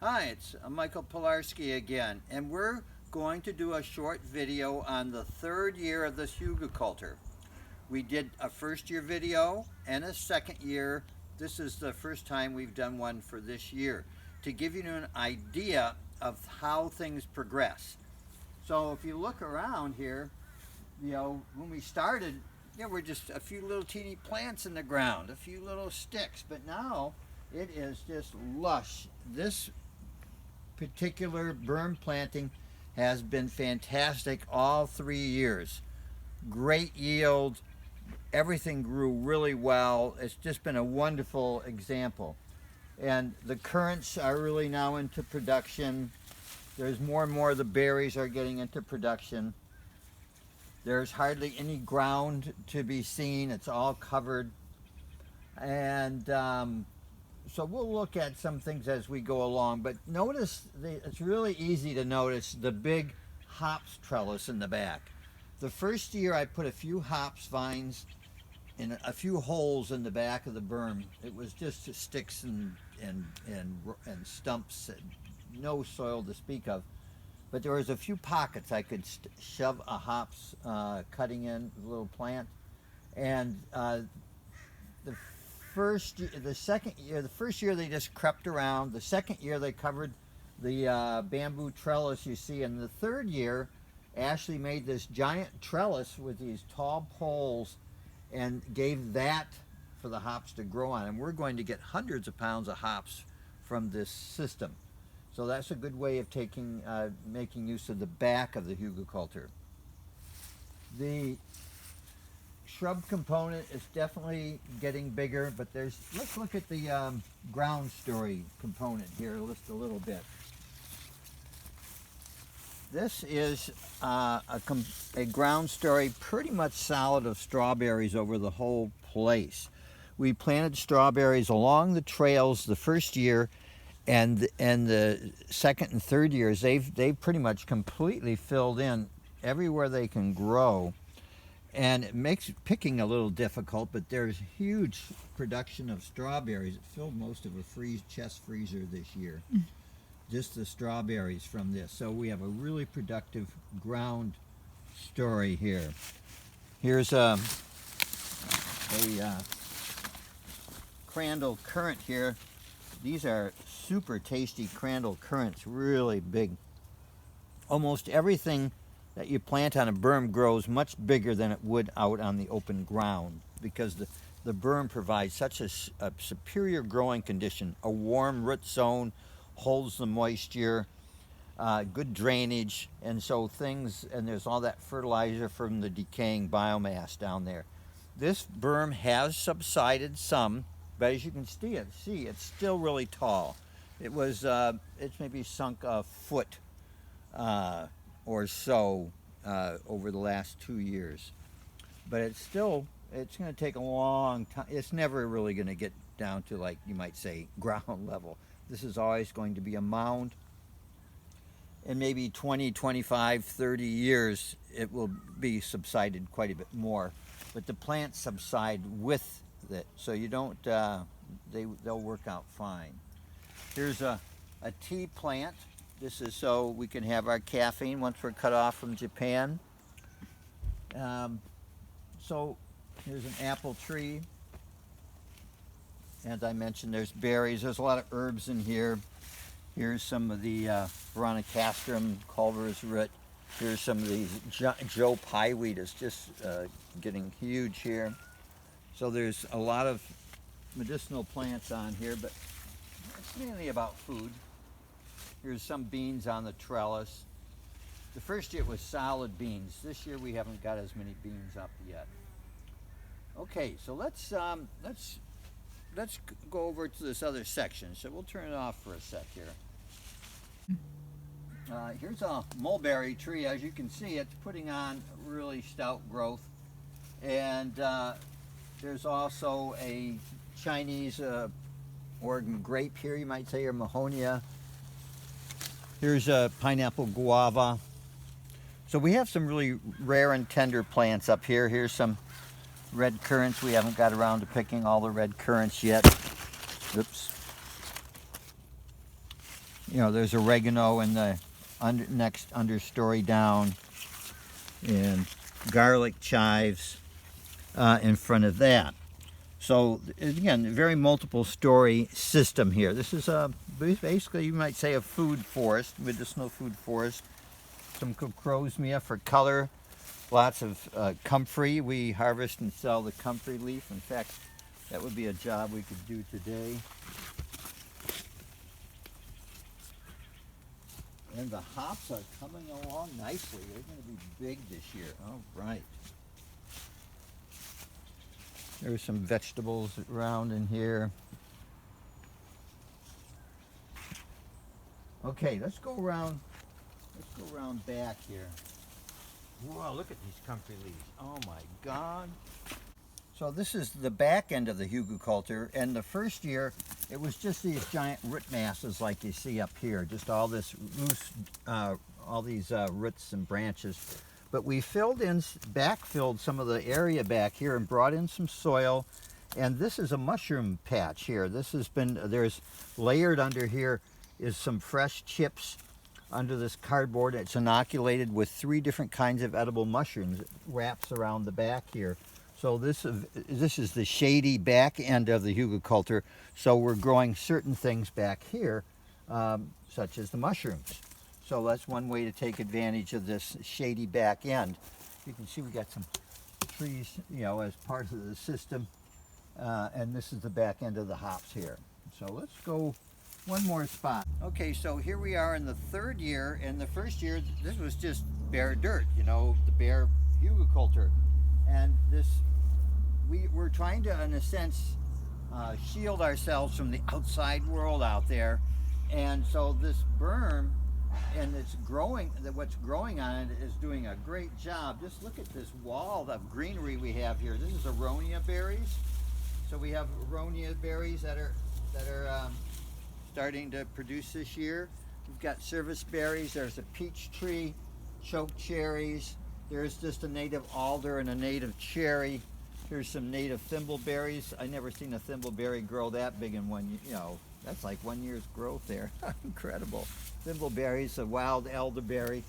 Hi, it's Michael Pilarski again, and we're going to do a short video on the third year of this Hugelkultur. We did a first year video and a second year. This is the first time we've done one for this year to give you an idea of how things progress. So if you look around here, when we started, we're just a few little teeny plants in the ground, a few little sticks, but now it is just lush. This particular berm planting has been fantastic all 3 years. Great yield, everything grew really well. It's just been a wonderful example. And the currants are really now into production. There's more and more of the berries are getting into production. There's hardly any ground to be seen. It's all covered. And so we'll look at some things as we go along, but notice it's really easy to notice the big hops trellis in the back. The first year I put a few hops vines in a few holes in the back of the berm. It was just sticks and stumps, and no soil to speak of. But there was a few pockets I could shove a hops cutting in, a little plant. And the first year they just crept around. The second year they covered the bamboo trellis you see. And the third year, Ashley made this giant trellis with these tall poles and gave that for the hops to grow on. And we're going to get hundreds of pounds of hops from this system. So that's a good way of making use of the back of the Hugelkultur. The shrub component is definitely getting bigger, but let's look at the ground story component here just a little bit. This is a ground story pretty much solid of strawberries over the whole place. We planted strawberries along the trails the first year, and the second and third years they've pretty much completely filled in everywhere they can grow. And it makes picking a little difficult, but there's huge production of strawberries. It filled most of a chest freezer this year. Just the strawberries from this. So we have a really productive ground story here. Here's a crandall currant here. These are super tasty crandall currants, really big. Almost everything that you plant on a berm grows much bigger than it would out on the open ground, because the berm provides such a superior growing condition. A warm root zone holds the moisture, good drainage, and so and there's all that fertilizer from the decaying biomass down there. This berm has subsided some, but as you can see, it's still really tall. It's maybe sunk a foot or so over the last 2 years, but it's going to take a long time. It's never really going to get down to, like you might say, ground level. This is always going to be a mound. In maybe 20, 25, 30 years it will be subsided quite a bit more, but the plants subside with it, so you don't they'll work out fine. Here's a tea plant. This is so we can have our caffeine once we're cut off from Japan. So here's an apple tree. As I mentioned, there's berries. There's a lot of herbs in here. Here's some of the Veronicastrum, Culver's root. Here's some of these. Joe pieweed is just getting huge here. So there's a lot of medicinal plants on here, but it's mainly about food. Here's some beans on the trellis. The first year was solid beans. This year we haven't got as many beans up yet. Okay, so let's go over to this other section. So we'll turn it off for a sec here. Here's a mulberry tree. As you can see, it's putting on really stout growth. And there's also a Chinese Oregon grape here, you might say, or Mahonia. Here's a pineapple guava. So we have some really rare and tender plants up here. Here's some red currants. We haven't got around to picking all the red currants yet. Oops. You know, there's oregano in the next understory down, and garlic chives in front of that. So again, very multiple story system here. This is basically, you might say, a food forest, medicinal food forest. Some crozmia for color, lots of comfrey. We harvest and sell the comfrey leaf. In fact, that would be a job we could do today. And the hops are coming along nicely. They're going to be big this year. All right. There's some vegetables around in here. Okay, let's go around. Let's go around back here. Whoa, look at these comfrey leaves. Oh my God. So this is the back end of the Hugelkultur, and the first year it was just these giant root masses like you see up here, just all this loose, all these roots and branches. But we backfilled some of the area back here and brought in some soil, and this is a mushroom patch here. This has been, there's layered under here is some fresh chips under this cardboard. It's inoculated with 3 different kinds of edible mushrooms. It wraps around the back here. So this is the shady back end of the Hugelkultur. So we're growing certain things back here, such as the mushrooms. So that's one way to take advantage of this shady back end. You can see we got some trees, you know, as part of the system. And this is the back end of the hops here. So let's go one more spot. Okay, so here we are in the 3rd year. And the first year, this was just bare dirt, you know, the bare Hugelkultur. And this, we're trying to, in a sense, shield ourselves from the outside world out there. And so this berm, and it's growing, what's growing on it is doing a great job. Just look at this wall of greenery we have here. This is Aronia berries. So we have Aronia berries that are starting to produce this year. We've got service berries. There's a peach tree, choke cherries. There's just a native alder and a native cherry. Here's some native thimbleberries. I never seen a thimbleberry grow that big in one, you know, that's like 1 year's growth there. Incredible. Thimbleberries, a wild elderberry,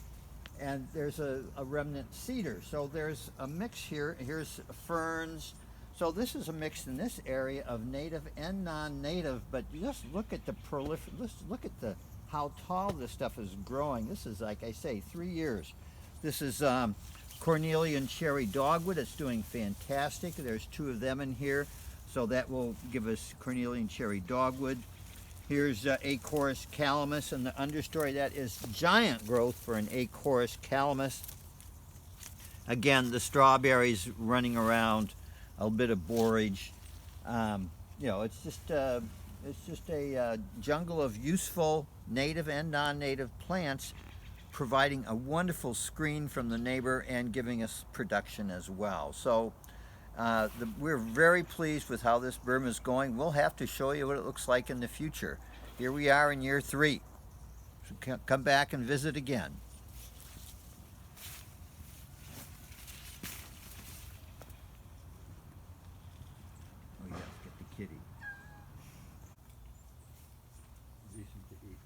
and there's a remnant cedar. So there's a mix here. Here's ferns. So this is a mix in this area of native and non-native, but just look at the look at how tall this stuff is growing. This is, like I say, 3 years. This is Cornelian cherry dogwood. It's doing fantastic. There's 2 of them in here, so that will give us Cornelian cherry dogwood. Here's Acorus calamus in the understory. That is giant growth for an Acorus calamus. Again, the strawberries running around, a bit of borage. You know, it's just a jungle of useful native and non-native plants, providing a wonderful screen from the neighbor and giving us production as well. So we're very pleased with how this berm is going. We'll have to show you what it looks like in the future. Here we are in year 3. So come back and visit again. Oh yes, get the kitty. Decent to eat.